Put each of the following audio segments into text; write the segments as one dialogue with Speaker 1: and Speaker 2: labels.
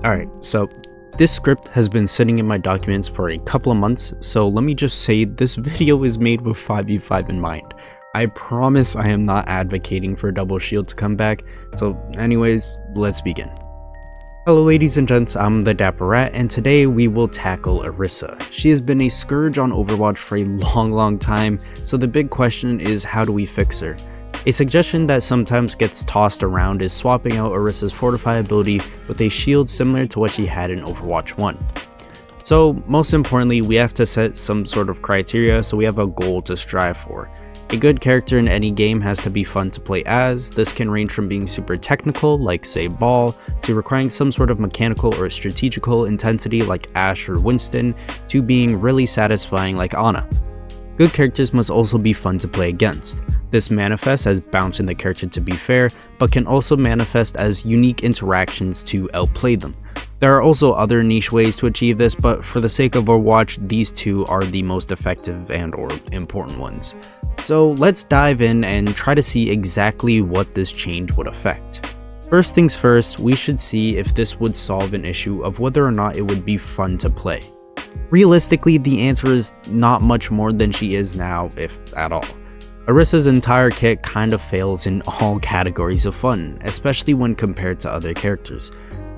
Speaker 1: Alright, so this script has been sitting in my documents for a couple of months, so let me just say this video is made with 5v5 in mind. I promise I am not advocating for double shield to come back, so anyways, let's begin. Hello ladies and gents, I'm the Dapper Rat, and today we will tackle Orisa. She has been a scourge on Overwatch for a long time, so the big question is, how do we fix her? A suggestion that sometimes gets tossed around is swapping out Orisa's Fortify ability with a shield similar to what she had in Overwatch 1. So most importantly, we have to set some sort of criteria so we have a goal to strive for. A good character in any game has to be fun to play as. This can range from being super technical, like say Ball, to requiring some sort of mechanical or strategical intensity like Ashe or Winston, to being really satisfying like Ana. Good characters must also be fun to play against. This manifests as bouncing the character to be fair, but can also manifest as unique interactions to outplay them. There are also other niche ways to achieve this, but for the sake of Overwatch, these two are the most effective and or important ones. So let's dive in and try to see exactly what this change would affect. First things first, we should see if this would solve an issue of whether or not it would be fun to play. Realistically, the answer is not much more than she is now, if at all. Orisa's entire kit kind of fails in all categories of fun, especially when compared to other characters.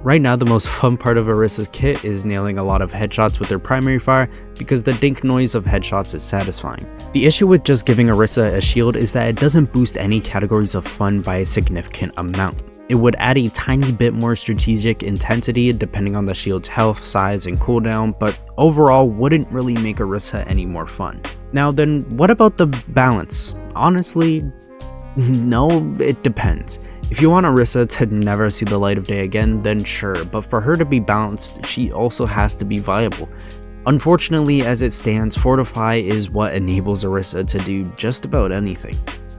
Speaker 1: Right now, the most fun part of Orisa's kit is nailing a lot of headshots with her primary fire because the dink noise of headshots is satisfying. The issue with just giving Orisa a shield is that it doesn't boost any categories of fun by a significant amount. It would add a tiny bit more strategic intensity depending on the shield's health, size, and cooldown, but overall wouldn't really make Orisa any more fun. Now then, what about the balance? Honestly, no, it depends. If you want Orisa to never see the light of day again, then sure, but for her to be balanced, she also has to be viable. Unfortunately, as it stands, Fortify is what enables Orisa to do just about anything.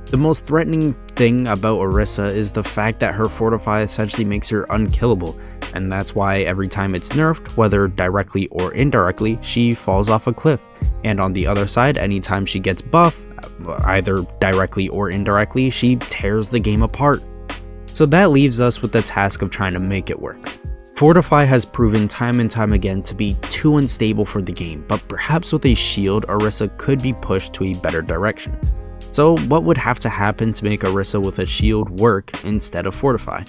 Speaker 1: The most threatening thing about Orisa is the fact that her Fortify essentially makes her unkillable, and that's why every time it's nerfed, whether directly or indirectly, she falls off a cliff. And on the other side, anytime she gets buffed, either directly or indirectly, she tears the game apart. So that leaves us with the task of trying to make it work. Fortify has proven time and time again to be too unstable for the game, but perhaps with a shield, Orisa could be pushed to a better direction. So what would have to happen to make Orisa with a shield work instead of Fortify?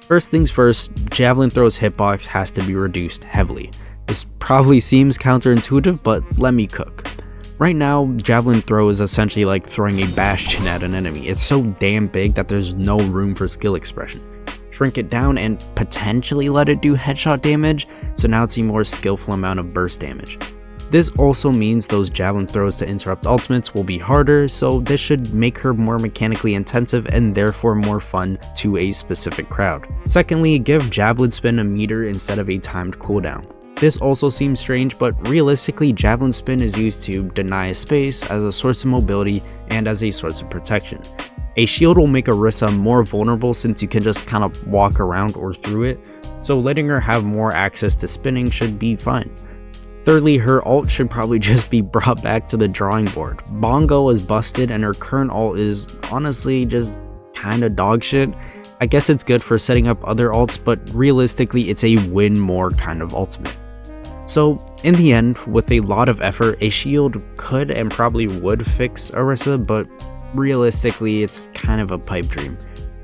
Speaker 1: First things first, Javelin Throw's hitbox has to be reduced heavily. This probably seems counterintuitive, but let me cook. Right now, Javelin Throw is essentially like throwing a bastion at an enemy. It's so damn big that there's no room for skill expression. Shrink it down and potentially let it do headshot damage, so now it's a more skillful amount of burst damage. This also means those Javelin Throws to interrupt ultimates will be harder, so this should make her more mechanically intensive and therefore more fun to a specific crowd. Secondly, give Javelin Spin a meter instead of a timed cooldown. This also seems strange, but realistically, Javelin Spin is used to deny space as a source of mobility and as a source of protection. A shield will make Orisa more vulnerable since you can just kind of walk around or through it, so letting her have more access to spinning should be fine. Thirdly, her ult should probably just be brought back to the drawing board. Bongo is busted and her current ult is honestly just kinda dog shit. I guess it's good for setting up other ults, but realistically it's a win more kind of ultimate. So in the end, with a lot of effort, a shield could and probably would fix Orisa, but realistically it's kind of a pipe dream.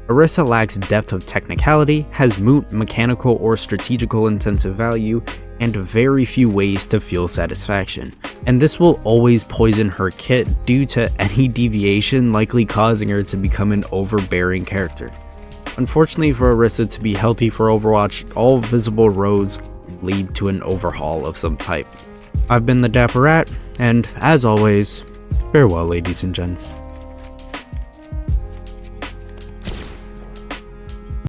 Speaker 1: Orisa lacks depth of technicality, has moot mechanical or strategical intensive value, and very few ways to feel satisfaction. And this will always poison her kit due to any deviation likely causing her to become an overbearing character. Unfortunately for Orisa to be healthy for Overwatch, all visible roads lead to an overhaul of some type. I've been the Dapper Rat, and as always, farewell ladies and gents.